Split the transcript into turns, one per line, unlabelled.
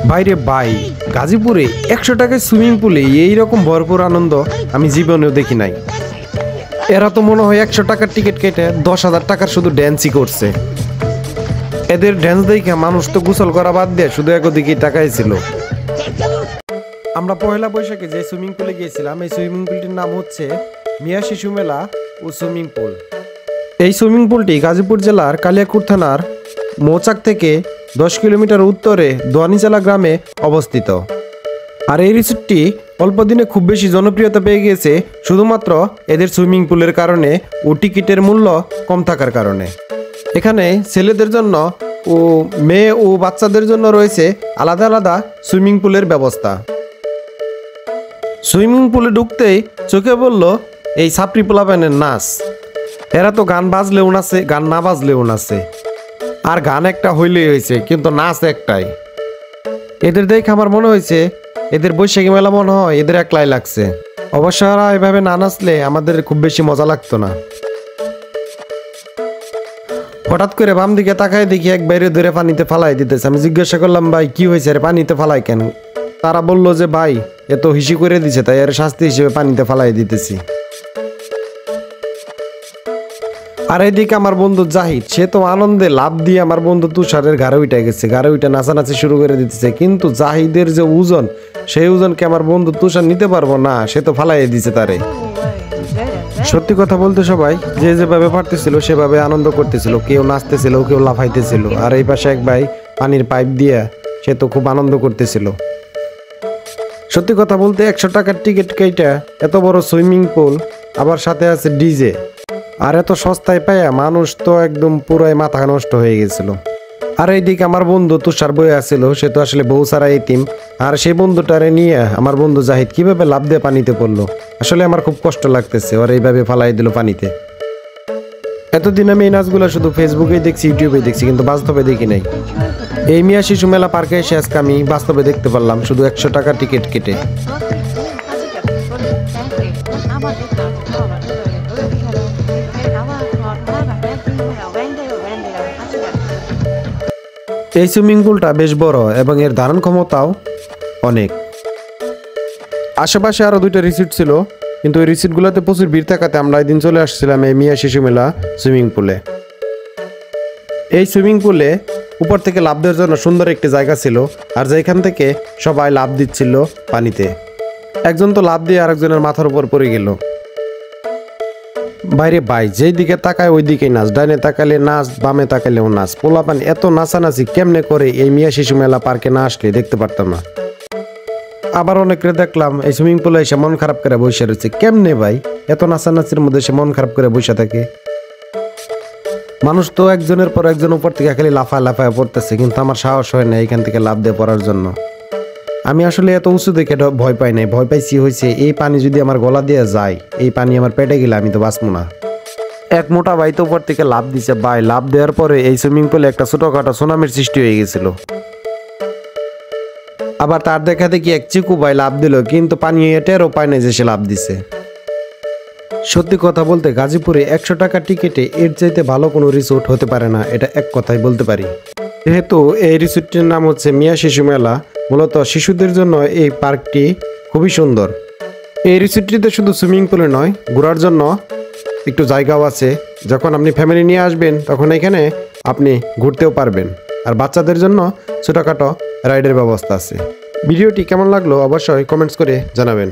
বাইরে বাই গাজীপুরে 100 টাকায় সুইমিং পুলে এইরকম ভরপুর আনন্দ আমি জীবনেও দেখি নাই। এরা তো মনে হয় 100 টাকার টিকিট কেটে 10,000 টাকার শুধু ড্যান্সই করছে। এদের ড্যান্স দেখে মানুষ তো গোসল করা বাদ দিয়ে শুধু একদিকেই তাকাই ছিল। আমরা পয়লা বৈশাখে যে সুইমিং পুলে গিয়েছিলাম, এই সুইমিং পুলটির নাম হচ্ছে মিয়া শিশু মেলা ও সুইমিং পুল। এই সুইমিং পুলটি গাজীপুর জেলার কালিয়াকৈর থানার মৌচাক থেকে 10 কিলোমিটার উত্তরে দোয়ানিচালা গ্রামে অবস্থিত। আর এই রিসোর্টটি অল্প দিনে খুব বেশি জনপ্রিয়তা পেয়ে গিয়েছে শুধুমাত্র এদের সুইমিং পুলের কারণে ও টিকিটের মূল্য কম থাকার কারণে। এখানে ছেলেদের জন্য ও মেয়ে ও বাচ্চাদের জন্য রয়েছে আলাদা আলাদা সুইমিং পুলের ব্যবস্থা। সুইমিং পুলে ঢুকতেই চোখে বলল এই ছাপড়ি পোলাপানের নাচ। এরা তো গান বাজলেও নাচে, গান না বাজলেও নাচে, আর গান একটা হইলেই হয়েছে, কিন্তু নাচ একটাই। এদের দেখে আমার মনে হয়েছে এদের বৈশাখী মেলা মনে হয় এদের একলাই লাগছে। অবশ্য এরা এভাবে না নাচলে আমাদের খুব বেশি মজা লাগতো না। হঠাৎ করে বাম দিকে তাকায় দেখি এক বাইরে ধরে পানিতে ফালাই দিতেছে। আমি জিজ্ঞাসা করলাম, ভাই কি হয়েছে, আরে পানিতে ফালাই কেন? তারা বলল যে ভাই এত হিসি করে দিছে, তাই এর শাস্তি হিসেবে পানিতে ফালাই দিতেছি। আর এইদিকে আমার বন্ধু জাহিদ, সে তো আনন্দে লাভ দিয়ে আমার বন্ধু তুষারের ঘাড়ে উঠে গেছে, ঘাড়ে উঠে নাচানাচি শুরু করে দিতেছে। কিন্তু জাহিদের যে ওজন, সেই ওজনকে আমার বন্ধু তুষার নিতে পারবো না, সে তো ফালাই দিছে তারে। সত্যি কথা বলতে সবাই যে যেভাবে পারতেছিল সেভাবে আনন্দ করতেছিল, কেউ নাচতেছিল, কেউ লাফাইতেছিল। আর এই পাশে এক ভাই পানির পাইপ দিয়ে সে তো খুব আনন্দ করতেছিল। সত্যি কথা বলতে 100 টাকার টিকিট কেটে এত বড় সুইমিং পুল, আবার সাথে আছে ডিজে, আর এত সস্তায় পাইয়া মানুষ তো একদম পুরাই মাথা নষ্ট হয়ে গেছিল। আর এইদিকে আমার বন্ধু তুষার বয়ে আসছিল, সে তো আসলে বউ সারা এতিম। আর সেই বন্ধুটারে নিয়ে আমার বন্ধু জাহিদ কিভাবে লাভ দিয়ে পানিতে পড়লো, আসলে আমার খুব কষ্ট লাগতেছে। আর এইভাবে ফালাই দিল পানিতে। এতদিন আমি এই নাচগুলো শুধু ফেসবুকেই দেখছি, ইউটিউবে দেখছি, কিন্তু বাস্তবে দেখি নাই। এই মিয়া শিশু মেলা পার্কে এসে আজকে আমি বাস্তবে দেখতে পারলাম, শুধু 100 টাকা টিকিট কেটে। এই সুইমিং পুলটা বেশ বড় এবং এর ধারণ ক্ষমতাও অনেক। আশেপাশে আরো 2টা রিসোর্ট ছিল, কিন্তু ওই রিসোর্টগুলোতে প্রচুর ভিড় থাকাতে আমরা একদিন চলে আসছিলাম এই মিয়া শিশু মেলা সুইমিং পুলে। এই সুইমিং পুলে উপর থেকে লাফ দেওয়ার জন্য সুন্দর একটি জায়গা ছিল, আর যেখান থেকে সবাই লাফ দিচ্ছিল পানিতে। একজন তো লাফ দিয়ে আরেকজনের মাথার উপর পড়ে গেল। বাইরে ভাই যেই দিকে তাকায় ওই দিকেই নাচ, ডাইনে তাকালে নাচ, বামে তাকালেও নাচ। পোলাপান এত নাচানাচি কেমনে করে এই মিয়া শিশু মেলা পার্কে না আসলে দেখতে পারতাম না। আবার অনেকরে দেখলাম এই সুইমিং পুলে এসে মন খারাপ করে বসে রয়েছে। কেমনে ভাই এত নাচানাচির মধ্যে সে মন খারাপ করে বসে থাকে? মানুষ তো একজনের পর একজন উপর থেকে খালি লাফায় লাফায় পড়তেছে, কিন্তু আমার সাহস হয় না এখান থেকে লাফ দিয়ে পড়ার জন্য। আমি আসলে এত উঁচু দেখে ভয় পাই নাই, ভয় পাইছি হয়েছে এই পানি যদি আমার গলা দিয়ে যায়, এই পানি আমার পেটে গেলে আমি তো বাঁচবো না। এক মোটা ভাই তো উপর থেকে লাফ দিছে ভাই। লাফ দেওয়ার পরে এই সুইমিং পুলে একটা ছোটখাটো সুনামির সৃষ্টি হয়ে গেছিল। আবার তার দেখা দেখি এক চিকু ভাই লাফ দিল, কিন্তু পানি এটেরও পায় না যে সে লাফ দিছে। সত্যি কথা বলতে গাজীপুরে 100 টাকা টিকিটে এর চাইতে ভালো কোনো রিসোর্ট হতে পারে না, এটা এক কথায় বলতে পারি। যেহেতু এই রিসোর্টটির নাম হচ্ছে মিয়া শিশু মেলা, মূলত শিশুদের জন্য এই পার্কটি খুবই সুন্দর। এই রিসোর্টটিতে শুধু সুইমিং পুলে নয়, ঘোরার জন্য একটু জায়গাও আছে। যখন আপনি ফ্যামিলি নিয়ে আসবেন তখন এখানে আপনি ঘুরতেও পারবেন, আর বাচ্চাদের জন্য ছোটোখাটো রাইডের ব্যবস্থা আছে। ভিডিওটি কেমন লাগলো অবশ্যই কমেন্টস করে জানাবেন।